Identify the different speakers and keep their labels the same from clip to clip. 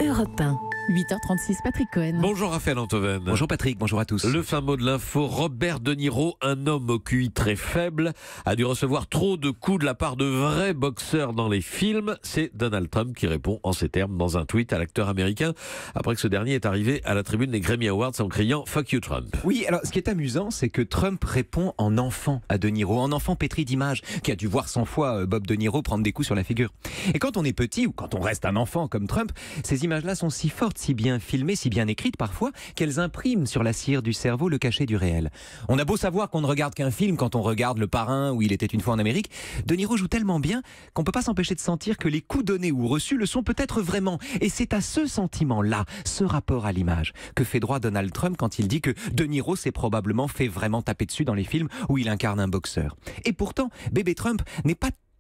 Speaker 1: Europe 1. 8h36, Patrick Cohen.
Speaker 2: Bonjour Raphaël Antoven.
Speaker 3: Bonjour Patrick, bonjour à tous.
Speaker 2: Le fin mot de l'info, Robert De Niro, un homme au QI très faible, a dû recevoir trop de coups de la part de vrais boxeurs dans les films. C'est Donald Trump qui répond en ces termes dans un tweet à l'acteur américain, après que ce dernier est arrivé à la tribune des Grammy Awards en criant « Fuck you Trump ».
Speaker 3: Oui, alors ce qui est amusant, c'est que Trump répond en enfant à De Niro, en enfant pétri d'images, qui a dû voir 100 fois Bob De Niro prendre des coups sur la figure. Et quand on est petit, ou quand on reste un enfant comme Trump, ces images-là sont si fortes, si bien filmées, si bien écrites parfois, qu'elles impriment sur la cire du cerveau le cachet du réel. On a beau savoir qu'on ne regarde qu'un film quand on regarde Le Parrain ou Il était une fois en Amérique, De Niro joue tellement bien qu'on ne peut pas s'empêcher de sentir que les coups donnés ou reçus le sont peut-être vraiment. Et c'est à ce sentiment-là, ce rapport à l'image, que fait droit Donald Trump quand il dit que De Niro s'est probablement fait vraiment taper dessus dans les films où il incarne un boxeur. Et pourtant, bébé Trump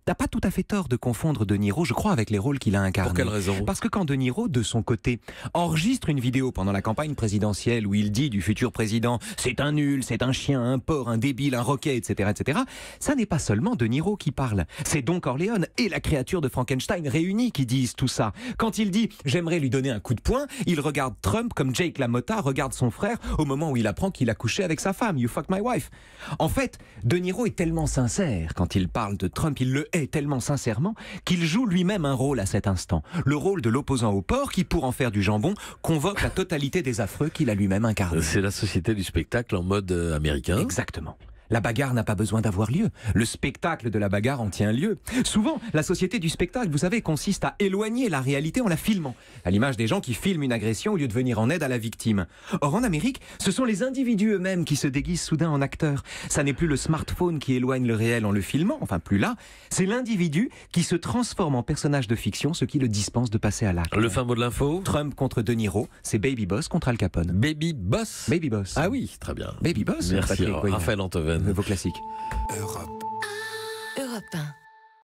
Speaker 3: n'a pas tout à fait tort de confondre De Niro, je crois, avec les rôles qu'il a incarnés.
Speaker 2: Pour quelle raison ?
Speaker 3: Parce que quand De Niro, de son côté, enregistre une vidéo pendant la campagne présidentielle où il dit du futur président « c'est un nul, c'est un chien, un porc, un débile, un roquet, etc. etc. », ça n'est pas seulement De Niro qui parle. C'est Don Corleone et la créature de Frankenstein réunis qui disent tout ça. Quand il dit « j'aimerais lui donner un coup de poing », il regarde Trump comme Jake LaMotta regarde son frère au moment où il apprend qu'il a couché avec sa femme « You fucked my wife ». En fait, De Niro est tellement sincère quand il parle de Trump, il le hait tellement sincèrement qu'il joue lui-même un rôle à cet instant. Le rôle de l'opposant au porc qui, pour en faire du jambon, convoque la totalité des affreux qu'il a lui-même incarnés.
Speaker 2: C'est la société du spectacle en mode américain.
Speaker 3: Exactement. La bagarre n'a pas besoin d'avoir lieu. Le spectacle de la bagarre en tient lieu. Souvent, la société du spectacle, vous savez, consiste à éloigner la réalité en la filmant. À l'image des gens qui filment une agression au lieu de venir en aide à la victime. Or, en Amérique, ce sont les individus eux-mêmes qui se déguisent soudain en acteurs. Ça n'est plus le smartphone qui éloigne le réel en le filmant, enfin plus là. C'est l'individu qui se transforme en personnage de fiction, ce qui le dispense de passer à l'acte.
Speaker 2: Le fin mot de l'info ?
Speaker 3: Trump contre De Niro, c'est Baby Boss contre Al Capone.
Speaker 2: Baby Boss ?
Speaker 3: Baby Boss.
Speaker 2: Ah oui, très bien.
Speaker 3: Baby Boss.
Speaker 2: Merci
Speaker 3: Patrick, oui.
Speaker 2: Raphaël Antoven.
Speaker 3: Vos classiques.
Speaker 1: Europe 1.